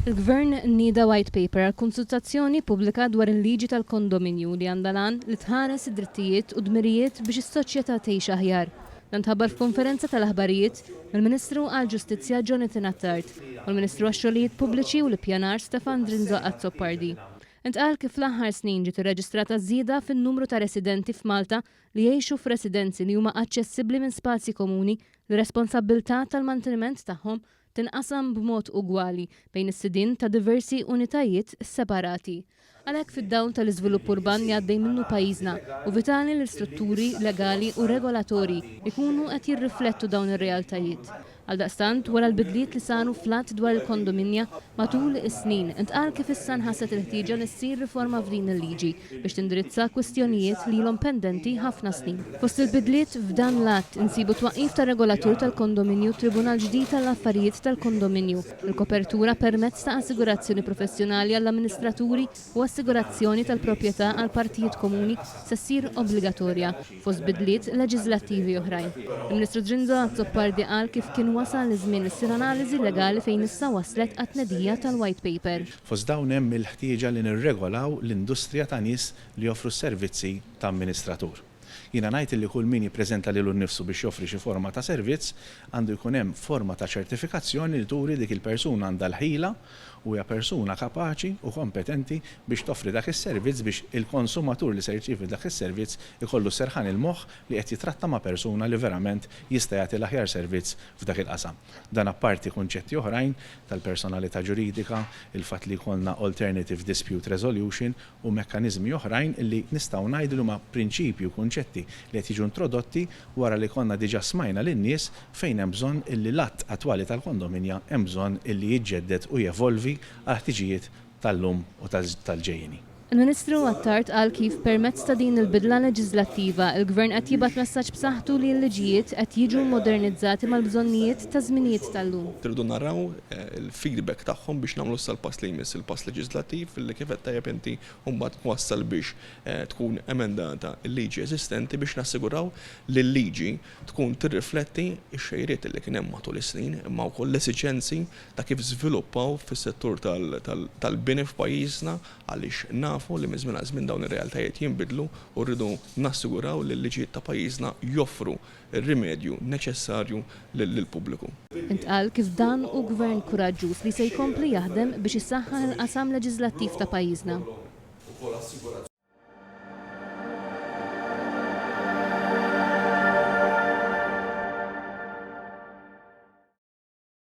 Il-Gvern nieda white paper għal konsultazzjoni pubblika dwar il-liġi tal-kondominju li għandha lan li tħares id-drittijiet u dmirijiet biex is-soċjetà tgħix aħjar. Dan tħabbar f'konferenza tal-aħbarijiet mill-Ministru għall-Ġustizzja Jonathan Attard u l-Ministru għax-Xogħlijiet Pubbliċi u l-Ippjanar Stefan Drinzo Azzopardi. Intqal kif fl-aħħar snin ġiet irreġistrata żieda fin-numru ta' residenti f'Malta li jgħixu f'residenzi li huma aċċessibbli minn spazji komuni li responsabbiltà tal-manteniment tagħhom tinqasam b'mod ugwali bejn is-sidien ta' diversi unitajiet separati. Għalhekk fid-dawl tal-iżvilupp urban li għaddej minnu pajjiżna u vitali l-istrutturi legali u regolatorji ikunu qed jirriflettu dawn ir-realtajiet. Għaldaqstant, wara l-bidliet li saru flat dwar il-kondominja matul is-snin, intqal kif issa nħasset il-ħtieġa li ssir riforma f'din il-liġi biex tindirizza kwistjonijiet li ilhom pendenti ħafna snin. Fost il-bidliet f'dan l-att insibu twaqqif ta' regolatur tal-kondominju Tribunal ġdid tal-affarijiet tal-kondominju, il-kopertura permezz ta' assigurazzjoni professjonali għall-amministraturi u assigurazzjoni tal-proprjetà għal partijiet komuni se ssir obbligatorja fost bidliet leġislattivi oħrajn. Il-Ministru Drinzo Azzopardi qal kif kien wasal iż-żmien issir analiżi legali fejn issa waslet għat-tnedija tal-white paper. Fost dawn hemm il-ħtieġa li nirregolaw l-industrija ta' nies li joffru s-servizzi ta' amministratur. Jiena ngħid li kull min jippreżenta lilu nnifsu biex joffri xi forma ta' servizz għandu jkun hemm forma ta' ċertifikazzjoni li turi dik il-persuna għandha l-ħila u hija persuna kapaċi u kompetenti biex toffri dak is-servizz biex il-konsumatur li se jirċievi dak is-servizz ikollu serħan il-moħħ li qed jitratta ma' persuna li verament jista' jagħti l-aħjar servizz f'dak il-qasam. Dan apparti kunċetti oħrajn tal-personalità ġuridika, il-fatt li jkollna alternative dispute resolution u mekkaniżmi oħrajn li nistgħu ngħidu ma' prinċipji u kunċetti li qed jiġu introdotti wara li konna diġà smajna lin-nies fejn hemm bżonn illi l-att attwali tal-kondominja hemm bżonn illi jiġġedded u jevolvi għal ħtiġijiet tal-lum u tal-ġejjini. Il-Ministru Attard qal kif permezz ta' din il-bidla leġislattiva il-Gvern qed jibgħat messaġġ b'saħħtu li l-liġijiet qed jiġu modernizzati mal-bżonnijiet ta' żminijiet tal-lum. Tridu naraw il-feedback tagħhom biex nagħmlu sal-pass li jmiss il-pass leġislattiv li kif qed tajjeb inti mbagħad twassal biex tkun emendata l-liġi eżistenti biex nassiguraw li l-liġi tkun tirrifletti x-xejriet li kien hemm matul is-snin imma wkoll l-esiġenzi ta' kif żviluppaw fis-settur tal-bini f'pajjiżna għaliex nafu li minn żmien żmien dawn ir-realtajiet jinbidlu u rridu nassiguraw li l-liġijiet ta' pajjiżna joffru r-rimedju neċessarju lill-pubbliku. Intqal kif dan u gvern kuraġġuż li se jkompli jaħdem biex issaħħaħ il-qasam leġislattiv ta' pajjiżna.